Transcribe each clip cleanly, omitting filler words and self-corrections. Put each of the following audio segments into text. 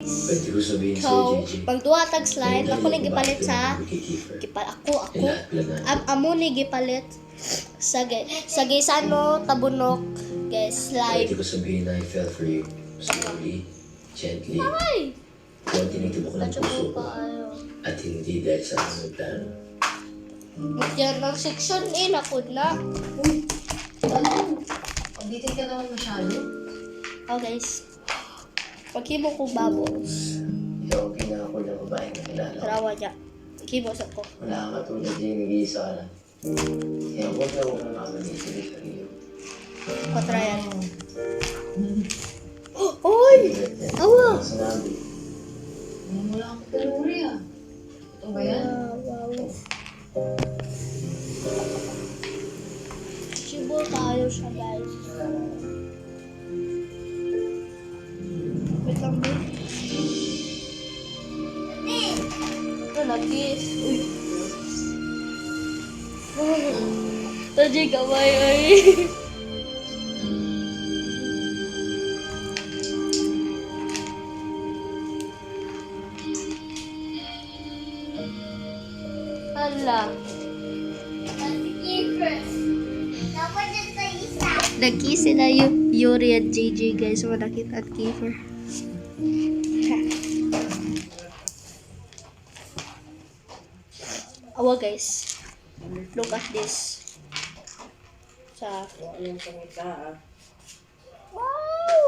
Pwede ko sabihin So, sa'yo, Gigi. pag duha tag slide, ako ni gipalit sa ako. Amo ni gipalit sa Gaisano Tabunok guys slide. Pwede ko sabihin na I fell for you. Slowly, gently. Ay! Kung tinitibok ng puso ko. Ayo. At hindi dahil sa mga plano. Yan ang section A na po na. Bitin ka naman masyado. Oh guys. Pagkimo ko bubbles. Ikaw ang pinaka na babae na kilala ko. Tarawa niya. Kimo sa ko. Wala kang katulad din nag-iisa ka lang. Kaya huwag na huwag kang kamanisi sa iyo. Patrayan. Oy! Awa! Sinabi. Wala akong kalori ah. Ito ba yan? Wow. Chibo tayo siya guys. Wait lang ba? Ito nag-kiss. Uy. Tadi kamay ay. Hala. Nag-kiss sila yung Yuri at JJ guys. Malakit at Kiefer. Awa guys. Look at this. Sa wow!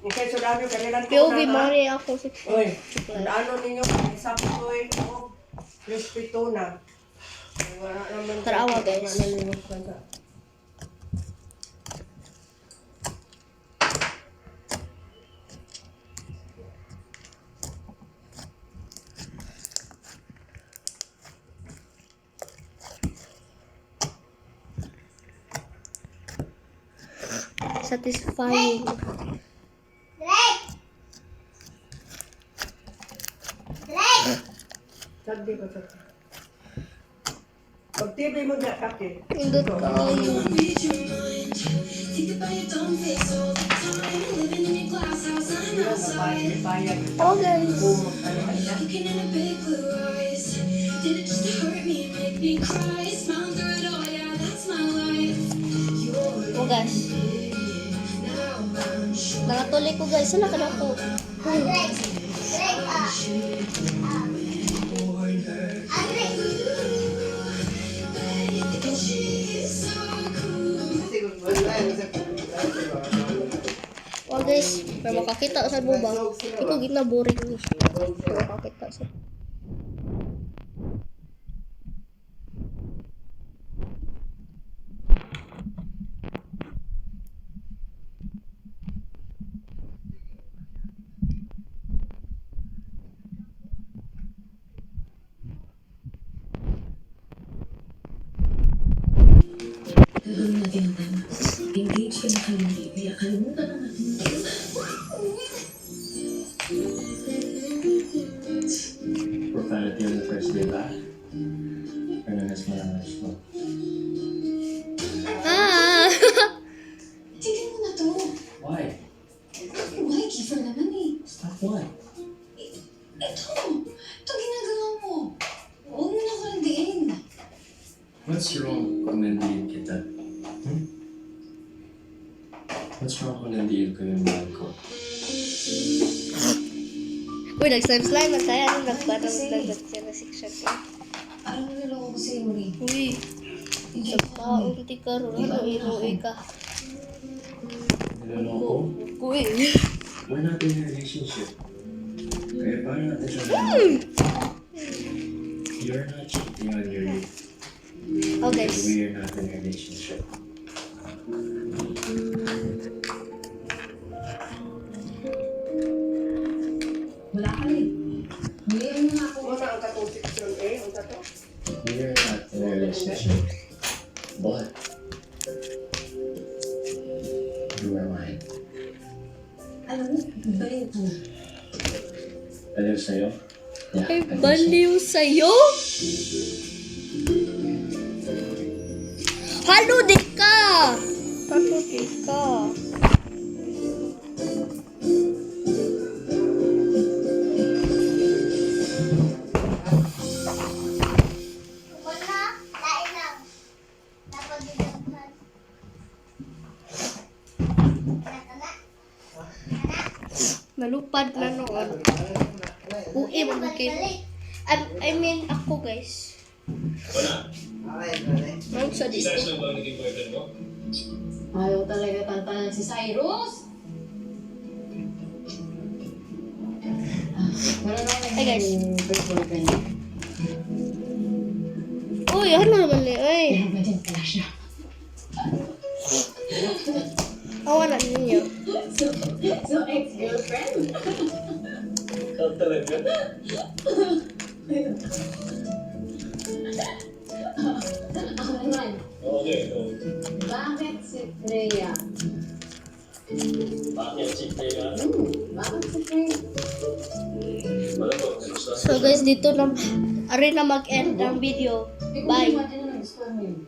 Okay, so dami kanilang POV Mari ako si Uy, ano ninyo, isang tuloy o plus pito na. Wala naman. Tarawa, guys. Satisfying. Sagdi ko sa. Pag TV mo na kaki. Indot kayo. Oh guys. Oh guys. Nakatuloy ko guys. Saan ka na po? Oh guys, may makakita sa buba. Ikaw gitna boring ni. May makakita sa. Gagawin natin ang tama. Engage ka na kayo, kaya kalimutan na natin. Profanity on the first day back. Pananas mo lang alas mo. Ah! Tignan mo na to. Why? Why, Kiefer naman eh. Stop what? Ito ginagawa mo. Huwag mo na ko landiin. What's wrong kung nandiyan kita? What's wrong kung nandiyan ko yung mahal ko? Uy, nag-slime na tayo. Ano nagparang nag-section ko? Parang naloko ko si Yuri. Uy, Hindi ko unti ka ron. Ano, inuwi ka. Niloloko? Uy. We're not in a relationship. Kaya paano natin siya You're not cheating on your Oh guys. we're not in a relationship. Wala ka rin. Ngayon mo nga ako. Muna ang katong section A, ang tato. We're not in a relationship. But you are mine. Alam mo, baliw ko. Baliw sa'yo? Yeah, Ay, baliw sa'yo. baliw sa'yo? Halo di ka! Halo di ka. Nalupad na noon. Uwi mo kay. I mean, ako guys. Ma'am, sa dito. Ayaw talaga tantanan si Cyrus. Hey, guys. boyfriend. Uy, ano naman eh. Uy, Pero ganyan pala siya. awa na ninyo. So, ex-girlfriend? Ikaw talaga? Ako naman. Okay, go. Bakit si Freya? Bakit si Freya? Bakit si Freya? Wala ba? So guys, dito na, ari na mag-end ang video. Bye. Ano na, gusto mo yun?